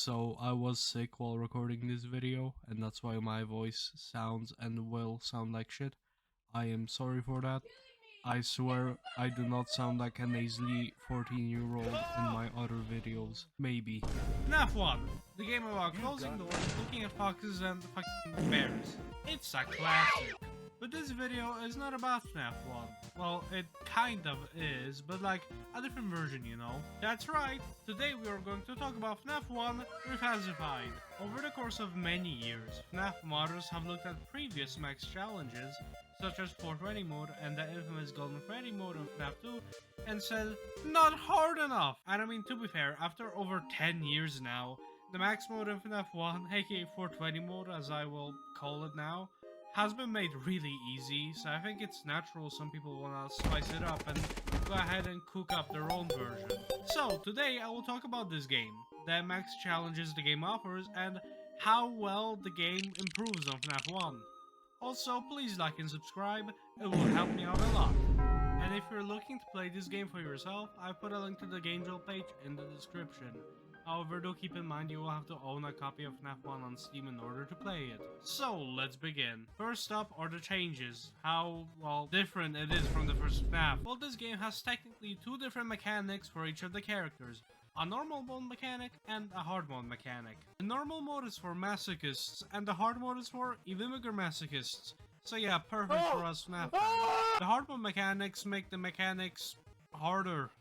So I was sick while recording this video, and that's why my voice sounds and will sound like shit. I am sorry for that. I swear I do not sound like a nasally 14-year-old in my other videos. Maybe. Fnaf 1, the game about closing doors, looking at foxes and fucking bears. It's a classic. But this video is not about Fnaf 1. Well, it kind of is, but like a different version, you know? That's right, today we are going to talk about Fnaf 1 Refazified. Over the course of many years, Fnaf modders have looked at previous max challenges, such as 420 mode and the infamous Golden Freddy mode of Fnaf 2, and said, not hard enough! And I mean, to be fair, after over 10 years now, the max mode in Fnaf 1, aka 420 mode as I will call it now, has been made really easy, so I think it's natural some people wanna spice it up and go ahead and cook up their own version. So, today I will talk about this game, the max challenges the game offers, and how well the game improves on Fnaf 1. Also, please like and subscribe, it will help me out a lot. And if you're looking to play this game for yourself, I put a link to the game drill page in the description. However, do keep in mind you will have to own a copy of Fnaf 1 on Steam in order to play it. So, let's begin. First up are the changes. How, well, different it is from the first Fnaf. Well, this game has technically two different mechanics for each of the characters. A normal mode mechanic and a hard mode mechanic. The normal mode is for masochists, and the hard mode is for even bigger masochists. So yeah, perfect for us Fnaf fans. The hard mode mechanics make the mechanics harder.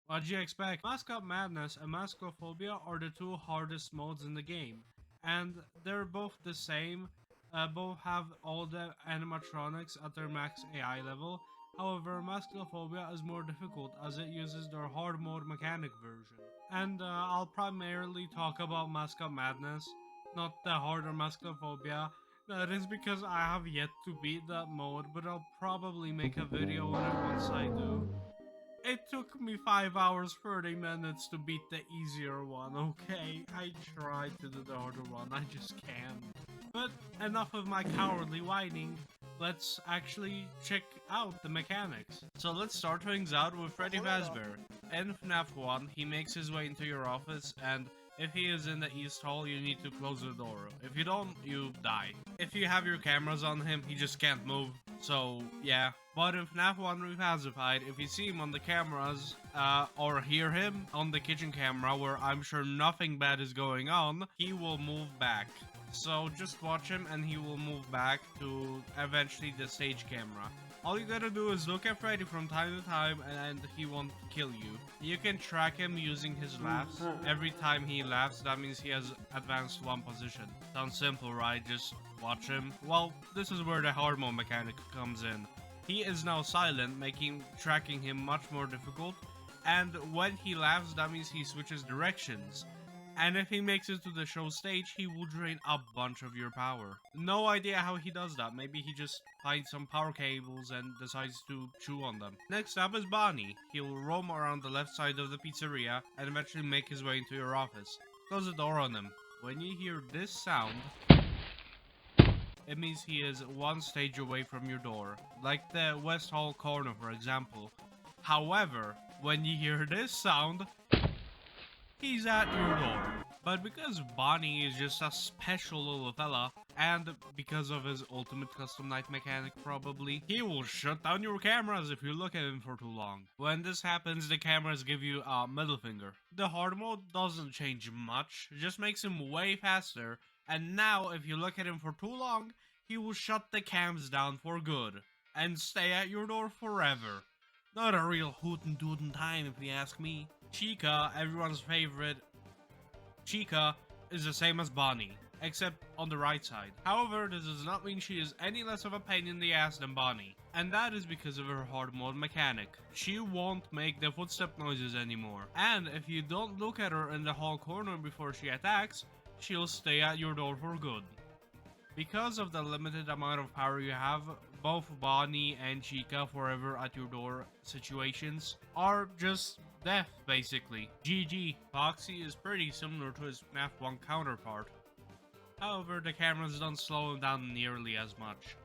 What'd you expect? Mascot Madness and Mascophobia are the two hardest modes in the game, and they're both the same. Both have all the animatronics at their max AI level. However, Mascophobia is more difficult as it uses their hard mode mechanic version. And I'll primarily talk about Mascot Madness, not the harder Mascophobia. That is because I have yet to beat that mode, but I'll probably make a video on it once I do. It took me 5 hours 30 minutes to beat the easier one, okay? I tried to do the harder one, I just can't. But enough of my cowardly whining, let's actually check out the mechanics. So let's start things out with Freddy Fazbear. In Fnaf 1, he makes his way into your office, and if he is in the East Hall, you need to close the door. If you don't, you die. If you have your cameras on him, he just can't move. So, yeah. But in Fnaf 1 Refazified, if you see him on the cameras, or hear him on the kitchen camera where I'm sure nothing bad is going on, he will move back. So just watch him and he will move back to eventually the stage camera. All you gotta do is look at Freddy from time to time and he won't kill you. You can track him using his laughs. Every time he laughs, that means he has advanced one position. Sounds simple, right? Just watch him. Well, this is where the hard mode mechanic comes in. He is now silent, making tracking him much more difficult. And when he laughs, that means he switches directions. And if he makes it to the show stage, he will drain a bunch of your power. No idea how he does that. Maybe he just finds some power cables and decides to chew on them. Next up is Bonnie. He will roam around the left side of the pizzeria and eventually make his way into your office. Close the door on him. When you hear this sound, it means he is one stage away from your door, like the West Hall corner for example. However, when you hear this sound, he's at your door. But because Bonnie is just a special little fella, and because of his ultimate custom night mechanic probably, he will shut down your cameras if you look at him for too long. When this happens, the cameras give you a middle finger. The hard mode doesn't change much, it just makes him way faster, and now if you look at him for too long, he will shut the cams down for good, and stay at your door forever. Not a real hootin' tootin' time if you ask me. Chica, everyone's favorite, Chica is the same as Bonnie, except on the right side. However, this does not mean she is any less of a pain in the ass than Bonnie, and that is because of her hard mode mechanic. She won't make the footstep noises anymore, and if you don't look at her in the hall corner before she attacks, she'll stay at your door for good. Because of the limited amount of power you have, both Bonnie and Chica forever at your door situations are just death, basically. GG. Foxy is pretty similar to his Fnaf 1 counterpart. However, the cameras don't slow him down nearly as much.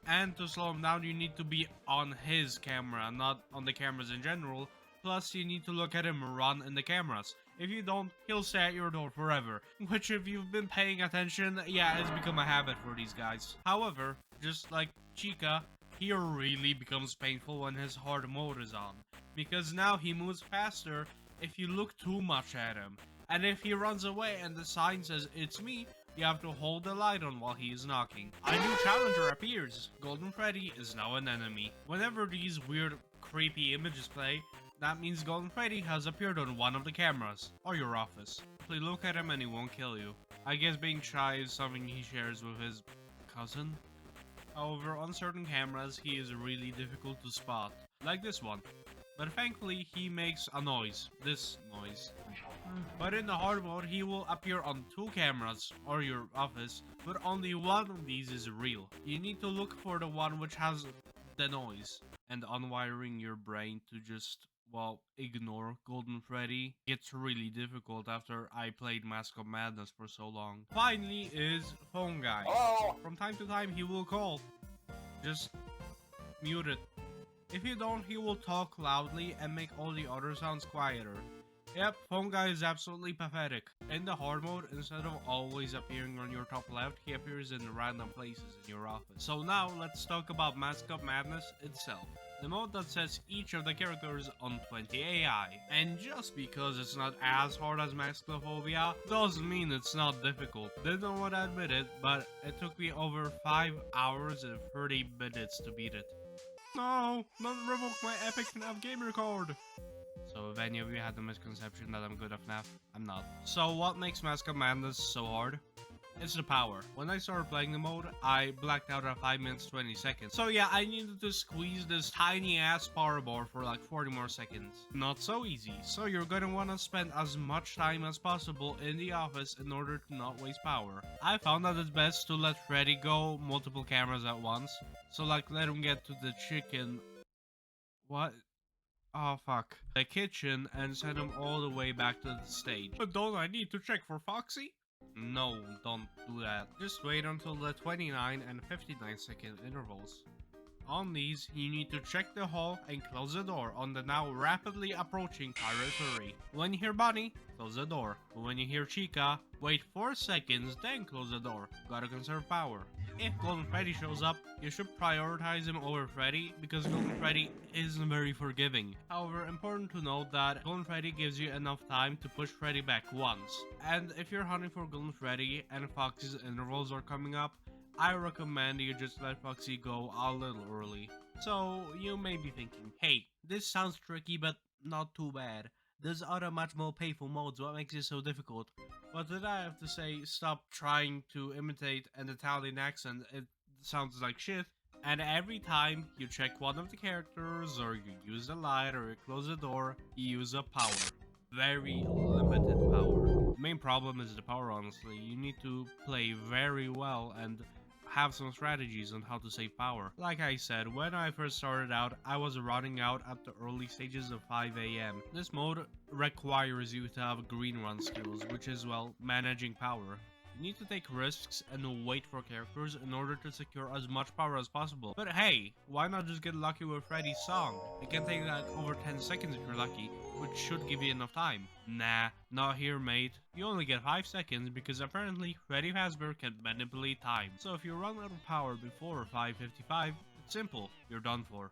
And to slow him down, you need to be on his camera, not on the cameras in general. Plus, you need to look at him run in the cameras. If you don't, he'll stay at your door forever. Which, if you've been paying attention, yeah, has become a habit for these guys. However, just like Chica, he really becomes painful when his hard mode is on. Because now he moves faster if you look too much at him. And if he runs away and the sign says, "It's me," you have to hold the light on while he is knocking. A new challenger appears. Golden Freddy is now an enemy. Whenever these weird, creepy images play, that means Golden Freddy has appeared on one of the cameras, or your office. Simply look at him and he won't kill you. I guess being shy is something he shares with his cousin. However, on certain cameras, he is really difficult to spot, like this one. But thankfully, he makes a noise, this noise. But in the hard mode, he will appear on 2 cameras, or your office, but only one of these is real. You need to look for the one which has the noise, and unwiring your brain to just, well, ignore Golden Freddy gets really difficult after I played Mascot Madness for so long. Finally is Fangame. From time to time, he will call. Just mute it. If you don't, he will talk loudly and make all the other sounds quieter. Yep, Fangame is absolutely pathetic. In the hard mode, instead of always appearing on your top left, he appears in random places in your office. So now, let's talk about Mascot Madness itself. The mode that sets each of the characters on 20 AI. And just because it's not as hard as Mascophobia, doesn't mean it's not difficult. Didn't want to admit it, but it took me over 5 hours and 30 minutes to beat it. No, don't revoke my epic Fnaf game record! So if any of you had the misconception that I'm good at Fnaf, I'm not. So what makes Mascot Madness so hard? It's the power. When I started playing the mode, I blacked out at 5 minutes 20 seconds. So yeah, I needed to squeeze this tiny ass power bar for like 40 more seconds. Not so easy, so you're gonna wanna spend as much time as possible in the office in order to not waste power. I found that it's best to let Freddy go multiple cameras at once. So like let him get to the chicken... What? Oh fuck. The kitchen and send him all the way back to the stage. But don't I need to check for Foxy? No, don't do that. Just wait until the 29 and 59 second intervals. On these, you need to check the hall and close the door on the now rapidly approaching Pirate Furry. When you hear Bonnie, close the door. But when you hear Chica, wait 4 seconds, then close the door. Gotta conserve power. If Golden Freddy shows up, you should prioritize him over Freddy because Golden Freddy isn't very forgiving. However, important to note that Golden Freddy gives you enough time to push Freddy back once. And if you're hunting for Golden Freddy and Foxy's intervals are coming up, I recommend you just let Foxy go a little early. So you may be thinking, hey, this sounds tricky but not too bad. There's other much more painful modes, what makes it so difficult? But then I have to say, stop trying to imitate an Italian accent, it sounds like shit. And every time you check one of the characters, or you use the light, or you close the door, you use up power. Very limited power. The main problem is the power, honestly. You need to play very well and have some strategies on how to save power. Like I said, when I first started out, I was running out at the early stages of 5 AM. This mode requires you to have green run skills, which is, well, managing power. You need to take risks and wait for characters in order to secure as much power as possible. But hey, why not just get lucky with Freddy's song? It can take like over 10 seconds if you're lucky, which should give you enough time. Nah, not here mate. You only get 5 seconds because apparently Freddy Fazbear can manipulate time. So if you run out of power before 5:55, it's simple, you're done for.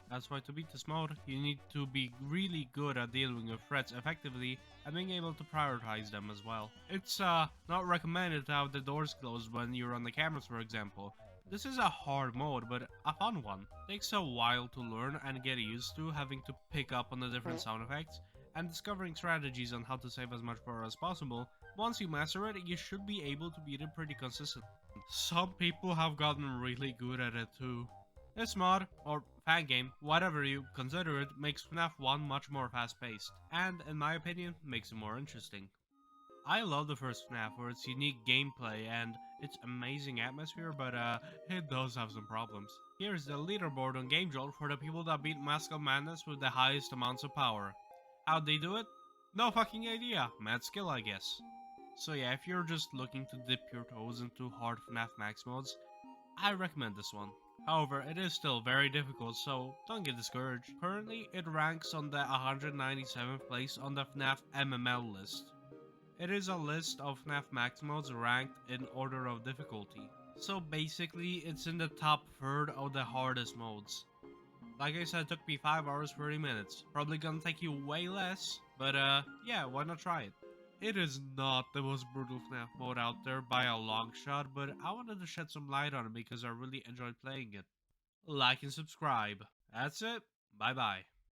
That's why to beat this mode, you need to be really good at dealing with threats effectively and being able to prioritize them as well. It's not recommended to have the doors closed when you're on the cameras, for example. This is a hard mode, but a fun one. It takes a while to learn and get used to having to pick up on the different sound effects and discovering strategies on how to save as much power as possible. Once you master it, you should be able to beat it pretty consistently. Some people have gotten really good at it too. This mod, or Fangame, whatever you consider it, makes FNAF 1 much more fast-paced, and, in my opinion, makes it more interesting. I love the first FNAF for its unique gameplay and its amazing atmosphere, but it does have some problems. Here's the leaderboard on GameJolt for the people that beat Mascot Madness with the highest amounts of power. How'd they do it? No fucking idea, mad skill I guess. So yeah, if you're just looking to dip your toes into hard FNAF Max modes, I recommend this one. However, it is still very difficult, so don't get discouraged. Currently, it ranks on the 197th place on the Fnaf MML list. It is a list of Fnaf max modes ranked in order of difficulty. So basically, it's in the top third of the hardest modes. Like I said, it took me 5 hours 30 minutes. Probably gonna take you way less, but yeah, why not try it? It is not the most brutal FNAF mode out there by a long shot, but I wanted to shed some light on it because I really enjoyed playing it. Like and subscribe. That's it. Bye bye.